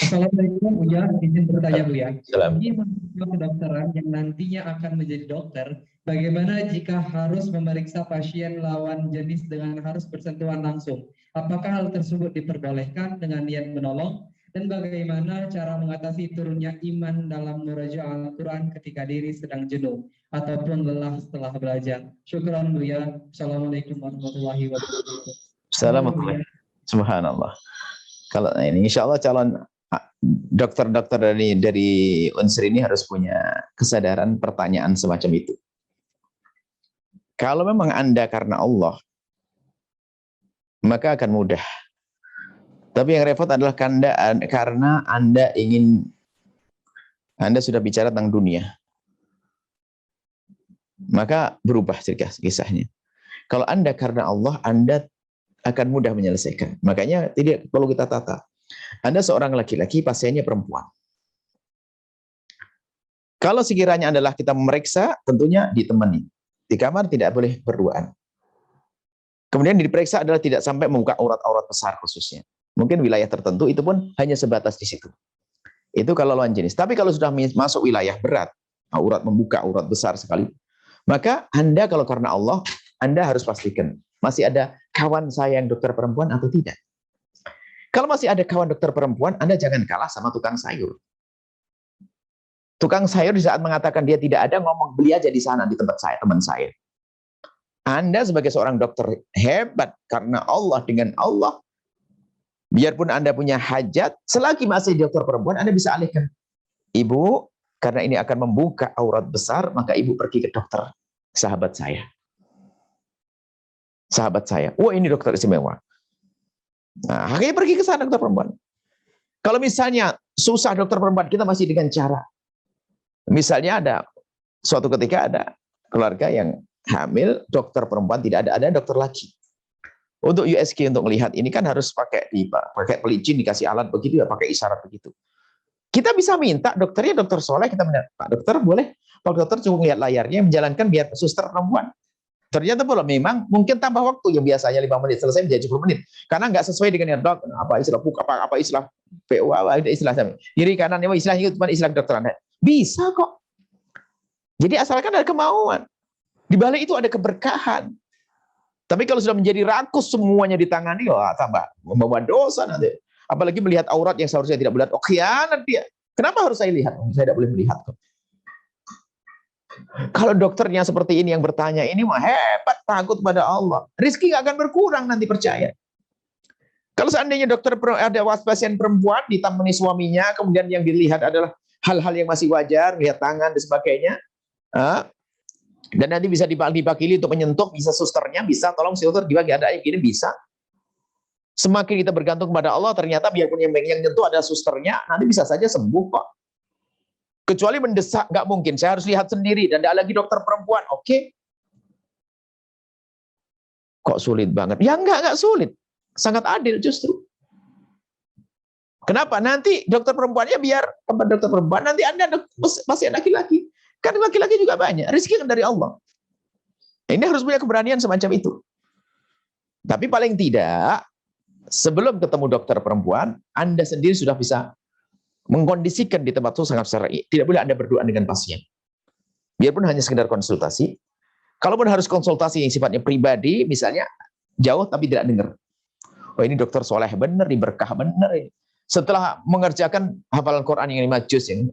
Assalamualaikum Buya, izin bertanya Buya. Salam. Bagi mahasiswa kedokteran yang nantinya akan menjadi dokter, bagaimana jika harus memeriksa pasien lawan jenis dengan harus bersentuhan langsung? Apakah hal tersebut diperbolehkan dengan niat menolong? Dan bagaimana cara mengatasi turunnya iman dalam murajaah Al-Quran ketika diri sedang jenuh ataupun lelah setelah belajar? Syukran Buya. Assalamualaikum warahmatullahi wabarakatuh. Assalamualaikum. Subhanallah. Kalau ini insya Allah calon dokter-dokter dari unsur ini harus punya kesadaran pertanyaan semacam itu. Kalau memang Anda karena Allah, maka akan mudah. Tapi yang repot adalah karena Anda sudah bicara tentang dunia. Maka berubah kisahnya. Kalau Anda karena Allah, Anda akan mudah menyelesaikan. Makanya tidak perlu kita tata. Anda seorang laki-laki, pasiennya perempuan. Kalau sekiranya adalah kita memeriksa, tentunya ditemani. Di kamar tidak boleh berduaan. Kemudian diperiksa adalah tidak sampai membuka aurat-aurat besar khususnya. Mungkin wilayah tertentu itu pun hanya sebatas di situ. Itu kalau lawan jenis. Tapi kalau sudah masuk wilayah berat, aurat membuka aurat besar sekali, maka Anda kalau karena Allah, Anda harus pastikan masih ada kawan saya yang dokter perempuan atau tidak. Kalau masih ada kawan dokter perempuan, Anda jangan kalah sama tukang sayur. Tukang sayur di saat mengatakan dia tidak ada, ngomong beli aja di sana di tempat saya, teman saya. Anda sebagai seorang dokter hebat karena Allah, dengan Allah, biarpun Anda punya hajat, selagi masih dokter perempuan, Anda bisa alihkan. Ibu, karena ini akan membuka aurat besar, maka ibu pergi ke dokter sahabat saya. Sahabat saya. Wah, ini dokter istimewa. Nah, akhirnya pergi ke sana dokter perempuan. Kalau misalnya susah dokter perempuan, kita masih dengan cara. Misalnya ada suatu ketika ada keluarga yang hamil, dokter perempuan tidak ada dokter laki. Untuk USG untuk melihat ini kan harus pakai pelicin, dikasih alat begitu ya, pakai isyarat begitu. Kita bisa minta dokternya dokter soleh, kita minta, Pak dokter boleh, Pak dokter cukup lihat layarnya, menjalankan biar suster perempuan. Ternyata belum, memang mungkin tambah waktu yang biasanya 5 menit selesai menjadi 10 menit. Karena nggak sesuai dengan yang dok, apa istilah PUK, apa istilah PU, apa istilah kiri kanan, istilahnya itu cuma istilah kedokteran. Bisa kok. Jadi asalkan ada kemauan. Di balik itu ada keberkahan. Tapi kalau sudah menjadi rakus semuanya ditangani, wah tambah membawa dosa nanti. Apalagi melihat aurat yang seharusnya tidak boleh. Oh, khianat dia. Kenapa harus saya lihat? Saya tidak boleh melihat kok. Kalau dokternya seperti ini yang bertanya, ini mah hebat, takut pada Allah. Rizki nggak akan berkurang nanti, percaya. Kalau seandainya dokter ada pasien perempuan ditemani suaminya, kemudian yang dilihat adalah hal-hal yang masih wajar, lihat tangan dan sebagainya, dan nanti bisa dipakili untuk menyentuh, bisa susternya, bisa tolong suster dibagi ada yang gini, bisa. Semakin kita bergantung kepada Allah, ternyata biarpun yang nyentuh ada susternya, nanti bisa saja sembuh kok. Kecuali mendesak, nggak mungkin. Saya harus lihat sendiri dan ada lagi dokter perempuan. Oke. Kok sulit banget? Ya nggak sulit. Sangat adil justru. Kenapa? Nanti dokter perempuannya biar tempat dokter perempuan, nanti Anda masih laki-laki. Kan laki-laki juga banyak. Rezeki kan dari Allah. Ini harus punya keberanian semacam itu. Tapi paling tidak, sebelum ketemu dokter perempuan, Anda sendiri sudah bisa mengkondisikan di tempat itu sangat syar'i. Tidak boleh Anda berdoa dengan pasien. Biarpun hanya sekedar konsultasi. Kalaupun harus konsultasi yang sifatnya pribadi, misalnya jauh tapi tidak dengar. Oh, ini dokter soleh benar, berkah benar ini. Setelah mengerjakan hafalan Quran yang 5 juz yang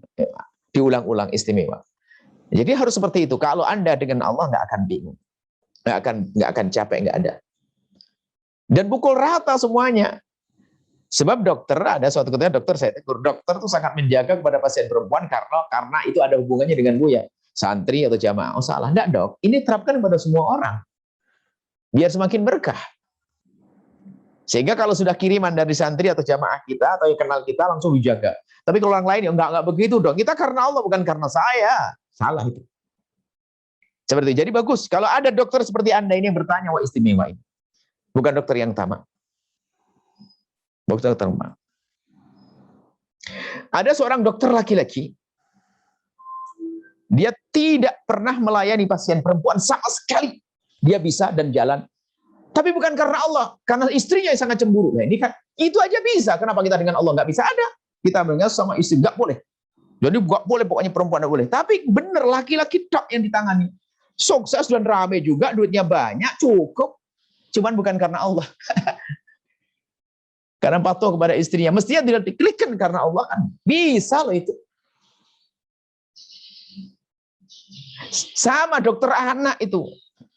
diulang-ulang istimewa. Jadi harus seperti itu. Kalau Anda dengan Allah nggak akan bingung. Nggak akan capek, nggak ada. Dan pukul rata semuanya. Sebab dokter, ada suatu ketika dokter, saya tegur, dokter itu sangat menjaga kepada pasien perempuan karena itu ada hubungannya dengan Buya. Santri atau jamaah. Oh salah, enggak dok. Ini terapkan kepada semua orang. Biar semakin berkah. Sehingga kalau sudah kiriman dari santri atau jamaah kita, atau yang kenal kita, langsung dijaga. Tapi kalau orang lain, ya enggak begitu dong. Kita karena Allah, bukan karena saya. Salah itu. Seperti itu. Jadi bagus. Kalau ada dokter seperti Anda ini yang bertanya, wah istimewa ini. Bukan dokter yang tamak. Dokter terma. Ada seorang dokter laki-laki, dia tidak pernah melayani pasien perempuan sama sekali. Dia bisa dan jalan. Tapi bukan karena Allah, karena istrinya yang sangat cemburu. Nah, ini kan itu aja bisa. Kenapa kita dengan Allah nggak bisa? Ada. kita mendengar sama istri, nggak boleh. Jadi nggak boleh, pokoknya perempuan nggak boleh. Tapi bener laki-laki tok yang ditangani. Sukses dan rame juga, duitnya banyak, cukup. Cuman bukan karena Allah. Karena patuh kepada istrinya. Mestinya tidak diklikkan karena Allah kan. Bisa loh itu. Sama dokter anak itu.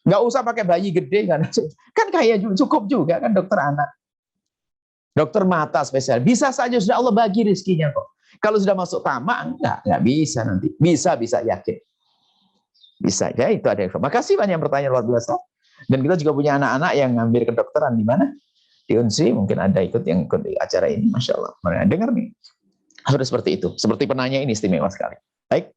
Nggak usah pakai bayi gede kan. Kan kaya cukup juga kan dokter anak. Dokter mata spesial. Bisa saja sudah Allah bagi rezekinya kok. Kalau sudah masuk tamak, enggak bisa nanti. Bisa yakin. Bisa ya, itu ada. Makasih banyak pertanyaan luar biasa. Dan kita juga punya anak-anak yang ngambil kedokteran di mana? Di Unsri, mungkin ada ikut di acara ini. Masya Allah. Mereka dengar nih. Harus seperti itu. Seperti penanya ini istimewa sekali. Baik.